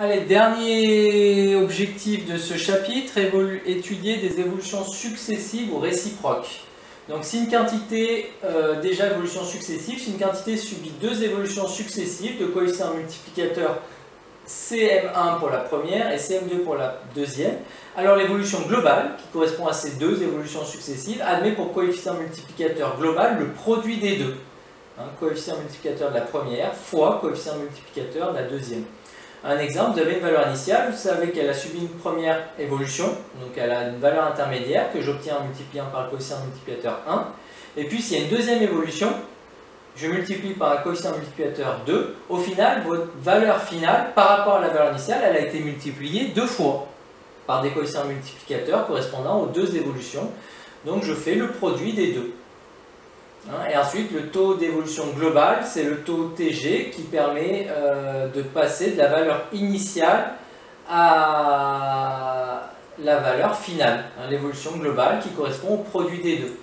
Allez, dernier objectif de ce chapitre, étudier des évolutions successives ou réciproques. Donc si une quantité, déjà évolution successive, si une quantité subit deux évolutions successives de coefficients multiplicateurs Cm1 pour la première et Cm2 pour la deuxième, alors l'évolution globale, qui correspond à ces deux évolutions successives, admet pour coefficient multiplicateur global le produit des deux. Coefficient multiplicateur de la première fois coefficient multiplicateur de la deuxième. Un exemple, vous avez une valeur initiale, vous savez qu'elle a subi une première évolution, donc elle a une valeur intermédiaire que j'obtiens en multipliant par le coefficient multiplicateur 1. Et puis s'il y a une deuxième évolution, je multiplie par un coefficient multiplicateur 2. Au final, votre valeur finale, par rapport à la valeur initiale, elle a été multipliée deux fois par des coefficients multiplicateurs correspondant aux deux évolutions. Donc je fais le produit des deux. Et ensuite, le taux d'évolution globale, c'est le taux TG qui permet de passer de la valeur initiale à la valeur finale, l'évolution globale qui correspond au produit des deux.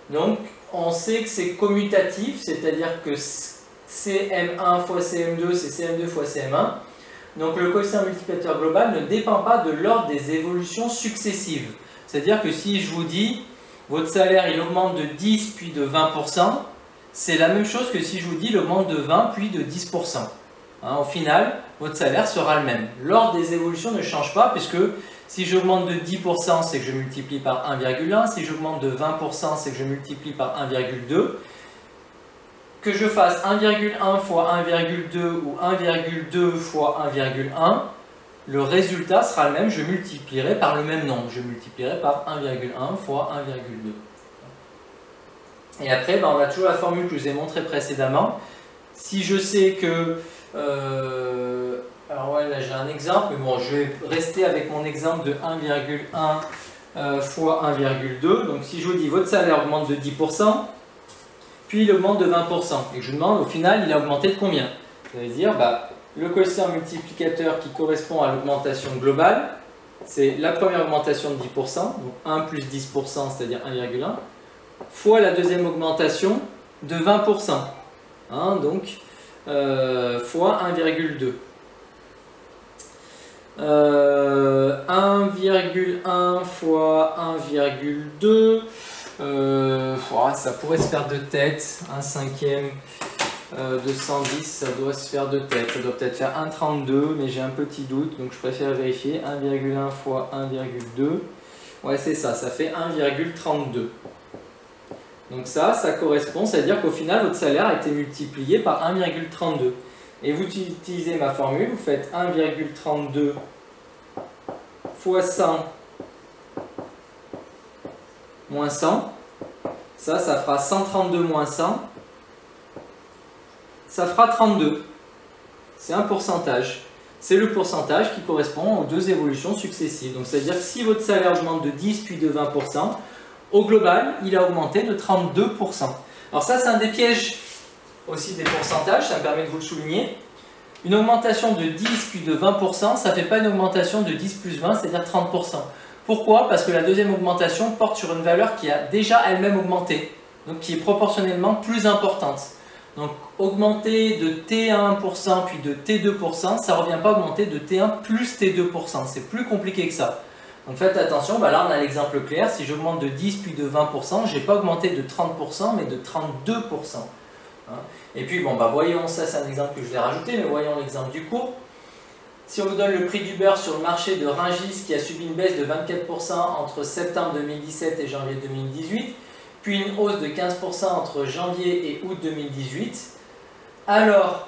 Donc, on sait que c'est commutatif, c'est-à-dire que Cm1 fois Cm2, c'est Cm2 fois Cm1. Donc, le coefficient multiplicateur global ne dépend pas de l'ordre des évolutions successives. C'est-à-dire que si je vous dis votre salaire il augmente de 10 puis de 20%, c'est la même chose que si je vous dis il augmente de 20 puis de 10%. Au final, votre salaire sera le même. L'ordre des évolutions ne change pas puisque si j'augmente de 10%, c'est que je multiplie par 1,1. Si j'augmente de 20%, c'est que je multiplie par 1,2. Que je fasse 1,1 fois 1,2 ou 1,2 fois 1,1, le résultat sera le même, je multiplierai par le même nombre. Je multiplierai par 1,1 fois 1,2. Et après, on a toujours la formule que je vous ai montrée précédemment. Si je sais que... alors ouais, là j'ai un exemple, mais bon, je vais rester avec mon exemple de 1,1 fois 1,2. Donc si je vous dis votre salaire augmente de 10%, puis il augmente de 20%, et que je vous demande au final il a augmenté de combien? Vous allez dire, le coefficient multiplicateur qui correspond à l'augmentation globale, c'est la première augmentation de 10%, donc 1 plus 10%, c'est-à-dire 1,1, fois la deuxième augmentation de 20%, donc fois 1,2. 1,1 fois 1,2, ça pourrait se faire de tête, 1/5 de 110, ça doit se faire de tête, ça doit peut-être faire 1,32, mais j'ai un petit doute, donc je préfère vérifier. 1,1 fois 1,2, ouais c'est ça, ça fait 1,32. Donc ça correspond, c'est-à-dire qu'au final votre salaire a été multiplié par 1,32. Et vous utilisez ma formule, vous faites 1,32 fois 100 moins 100, ça fera 132 moins 100, ça fera 32. C'est un pourcentage. C'est le pourcentage qui correspond aux deux évolutions successives. Donc c'est-à-dire que si votre salaire augmente de 10 puis de 20%, au global, il a augmenté de 32%. Alors ça, c'est un des pièges aussi des pourcentages, ça me permet de vous le souligner. Une augmentation de 10 puis de 20%, ça ne fait pas une augmentation de 10 plus 20, c'est-à-dire 30%. Pourquoi? Parce que la deuxième augmentation porte sur une valeur qui a déjà elle-même augmenté, donc qui est proportionnellement plus importante. Donc augmenter de T1% puis de T2%, ça ne revient pas à augmenter de T1 plus T2%, c'est plus compliqué que ça. Donc faites attention, là on a l'exemple clair, si j'augmente de 10 puis de 20%, je n'ai pas augmenté de 30% mais de 32%. Et puis voyons, ça c'est un exemple que je vais rajouter, mais voyons l'exemple du cours. Si on vous donne le prix du beurre sur le marché de Rungis qui a subi une baisse de 24% entre septembre 2017 et janvier 2018, puis une hausse de 15% entre janvier et août 2018, alors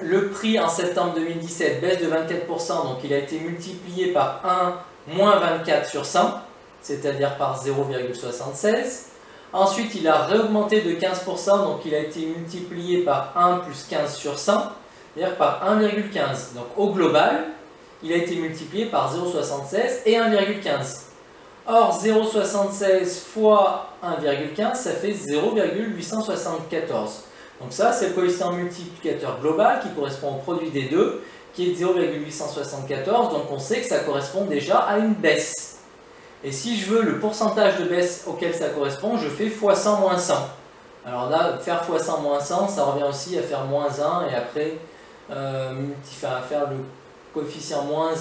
le prix en septembre 2017 baisse de 24%, donc il a été multiplié par 1 moins 24 sur 100, c'est-à-dire par 0,76. Ensuite, il a réaugmenté de 15%, donc il a été multiplié par 1 plus 15 sur 100, c'est-à-dire par 1,15. Donc au global, il a été multiplié par 0,76 et 1,15. Or, 0,76 fois 1,15, ça fait 0,874. Donc ça, c'est le coefficient multiplicateur global qui correspond au produit des deux, qui est 0,874. Donc on sait que ça correspond déjà à une baisse. Et si je veux le pourcentage de baisse auquel ça correspond, je fais fois 100 moins 100. Alors là, faire fois 100 moins 100, ça revient aussi à faire moins 1 et après faire le coefficient moins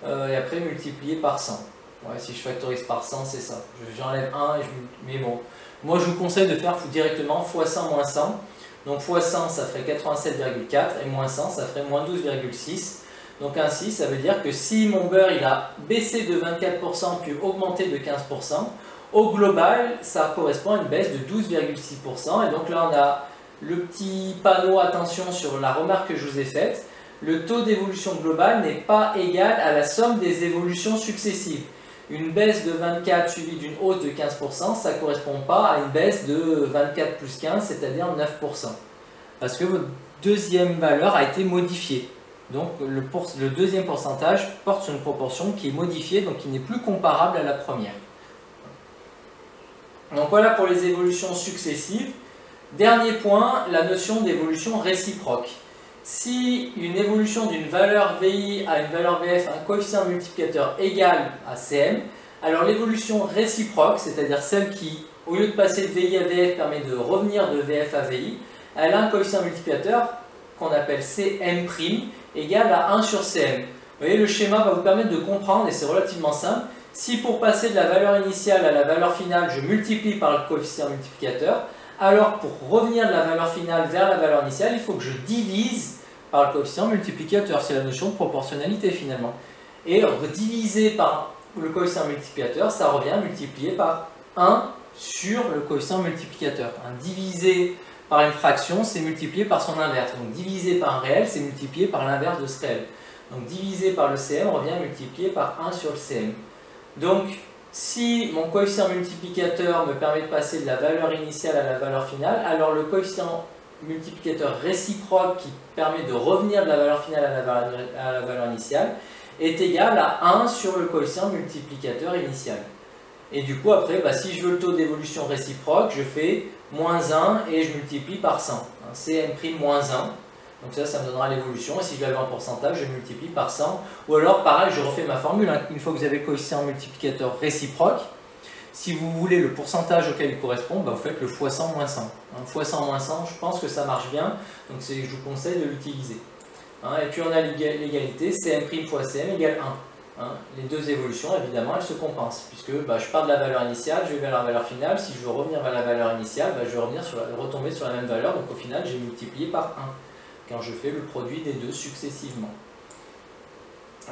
1 et après multiplier par 100. Ouais, si je factorise par 100, c'est ça. J'enlève 1 et mais bon. Moi, je vous conseille de faire directement x 100 moins 100. Donc x 100, ça ferait 87,4 et moins 100, ça ferait moins 12,6. Donc ainsi, ça veut dire que si mon beurre il a baissé de 24% puis augmenté de 15%, au global, ça correspond à une baisse de 12,6%. Et donc là, on a le petit panneau attention sur la remarque que je vous ai faite. Le taux d'évolution globale n'est pas égal à la somme des évolutions successives. Une baisse de 24 suivie d'une hausse de 15%, ça ne correspond pas à une baisse de 24 plus 15, c'est-à-dire 9%. Parce que votre deuxième valeur a été modifiée. Donc le deuxième pourcentage porte sur une proportion qui est modifiée, donc qui n'est plus comparable à la première. Donc voilà pour les évolutions successives. Dernier point, la notion d'évolution réciproque. Si une évolution d'une valeur VI à une valeur VF a un coefficient multiplicateur égal à Cm, alors l'évolution réciproque, c'est-à-dire celle qui, au lieu de passer de VI à VF, permet de revenir de VF à VI, elle a un coefficient multiplicateur qu'on appelle Cm' égal à 1 sur Cm. Vous voyez, le schéma va vous permettre de comprendre, et c'est relativement simple. Si pour passer de la valeur initiale à la valeur finale, je multiplie par le coefficient multiplicateur, alors pour revenir de la valeur finale vers la valeur initiale, il faut que je divise par le coefficient multiplicateur. C'est la notion de proportionnalité finalement. Et diviser par le coefficient multiplicateur, ça revient à multiplier par 1 sur le coefficient multiplicateur. Diviser par une fraction, c'est multiplier par son inverse. Donc diviser par un réel, c'est multiplier par l'inverse de ce réel. Donc diviser par le Cm revient à multiplier par 1 sur le Cm. Donc si mon coefficient multiplicateur me permet de passer de la valeur initiale à la valeur finale, alors le coefficient multiplicateur réciproque qui permet de revenir de la valeur finale à la valeur initiale est égal à 1 sur le coefficient multiplicateur initial. Et du coup après, si je veux le taux d'évolution réciproque, je fais moins 1 et je multiplie par 100. Cm' moins 1. Donc ça me donnera l'évolution. Et si je l'avais en pourcentage, je multiplie par 100. Ou alors pareil, je refais ma formule. Une fois que vous avez le coefficient multiplicateur réciproque, si vous voulez le pourcentage auquel il correspond, vous faites le x 100 moins 100. X 100 moins 100, je pense que ça marche bien. Donc je vous conseille de l'utiliser. Et puis on a l'égalité Cm' fois Cm égale 1. Les deux évolutions, évidemment, elles se compensent. Puisque je pars de la valeur initiale, je vais vers la valeur finale. Si je veux revenir vers la valeur initiale, je vais retomber sur la même valeur. Donc au final, j'ai multiplié par 1 quand je fais le produit des deux successivement.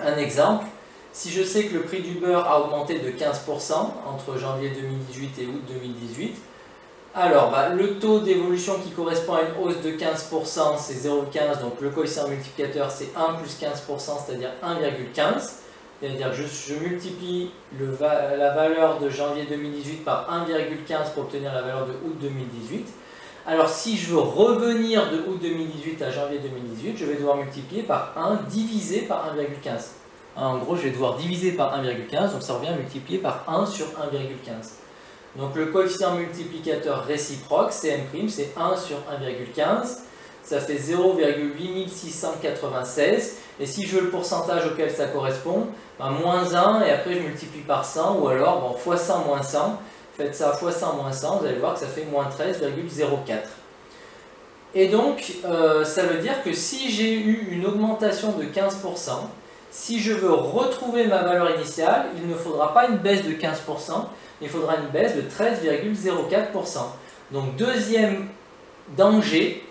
Un exemple. Si je sais que le prix du beurre a augmenté de 15% entre janvier 2018 et août 2018, alors le taux d'évolution qui correspond à une hausse de 15%, c'est 0,15, donc le coefficient multiplicateur c'est 1 plus 15%, c'est-à-dire 1,15. C'est-à-dire que je multiplie la valeur de janvier 2018 par 1,15 pour obtenir la valeur de août 2018. Alors si je veux revenir de août 2018 à janvier 2018, je vais devoir multiplier par 1 divisé par 1,15. En gros, je vais devoir diviser par 1,15, donc ça revient à multiplier par 1 sur 1,15. Donc le coefficient multiplicateur réciproque, Cm', c'est 1 sur 1,15. Ça fait 0,8696. Et si je veux le pourcentage auquel ça correspond, moins 1 et après je multiplie par 100, ou alors x 100 moins 100. Faites ça x 100 moins 100, vous allez voir que ça fait moins 13,04. Et donc, ça veut dire que si j'ai eu une augmentation de 15%, si je veux retrouver ma valeur initiale, il ne faudra pas une baisse de 15%, il faudra une baisse de 13,04%. Donc deuxième danger,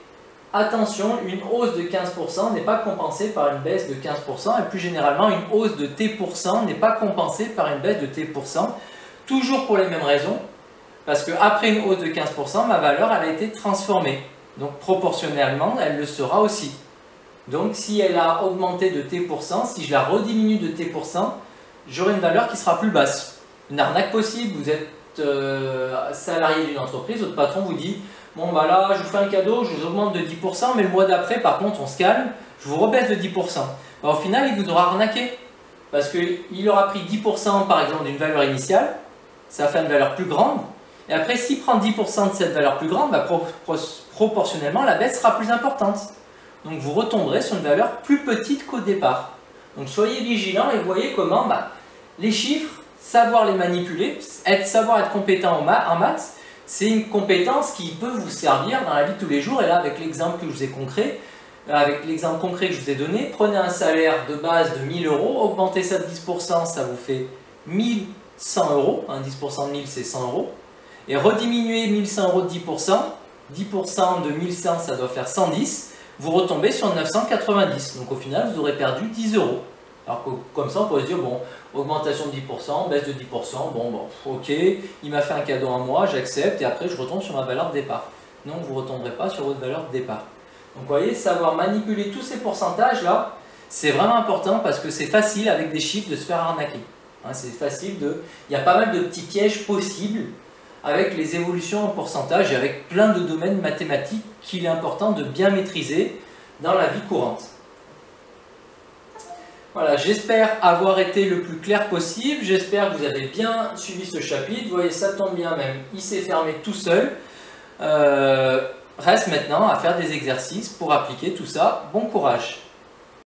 attention, une hausse de 15% n'est pas compensée par une baisse de 15%, et plus généralement une hausse de T% n'est pas compensée par une baisse de T%, toujours pour les mêmes raisons, parce qu'après une hausse de 15%, ma valeur elle a été transformée. Donc proportionnellement, elle le sera aussi. Donc si elle a augmenté de T%, si je la rediminue de T%, j'aurai une valeur qui sera plus basse. Une arnaque possible, vous êtes salarié d'une entreprise, votre patron vous dit « Bon là, je vous fais un cadeau, je vous augmente de 10%, mais le mois d'après, par contre, on se calme, je vous rebaisse de 10%. » Au final, il vous aura arnaqué, parce qu'il aura pris 10% par exemple d'une valeur initiale, ça fait une valeur plus grande, et après s'il prend 10% de cette valeur plus grande, proportionnellement la baisse sera plus importante. Donc vous retomberez sur une valeur plus petite qu'au départ. Donc soyez vigilants et voyez comment les chiffres, savoir les manipuler, savoir être compétent en maths, c'est une compétence qui peut vous servir dans la vie de tous les jours. Et là, avec l'exemple que je vous ai concret, avec l'exemple concret que je vous ai donné, prenez un salaire de base de 1000 euros, augmentez ça de 10%, ça vous fait 1100 euros, 10% de 1000 c'est 100 euros, et rediminuez 1100 euros de 10%, 10% de 1100 ça doit faire 110, vous retombez sur 990, donc au final vous aurez perdu 10 euros. Alors que, comme ça on pourrait se dire, bon, augmentation de 10%, baisse de 10%, bon, ok, il m'a fait un cadeau à moi, j'accepte, et après je retombe sur ma valeur de départ. Non, vous ne retomberez pas sur votre valeur de départ. Donc vous voyez, savoir manipuler tous ces pourcentages là, c'est vraiment important parce que c'est facile avec des chiffres de se faire arnaquer. C'est facile il y a pas mal de petits pièges possibles avec les évolutions en pourcentage et avec plein de domaines mathématiques qu'il est important de bien maîtriser dans la vie courante. Voilà, j'espère avoir été le plus clair possible, j'espère que vous avez bien suivi ce chapitre. Vous voyez, ça tombe bien même, il s'est fermé tout seul. Reste maintenant à faire des exercices pour appliquer tout ça. Bon courage!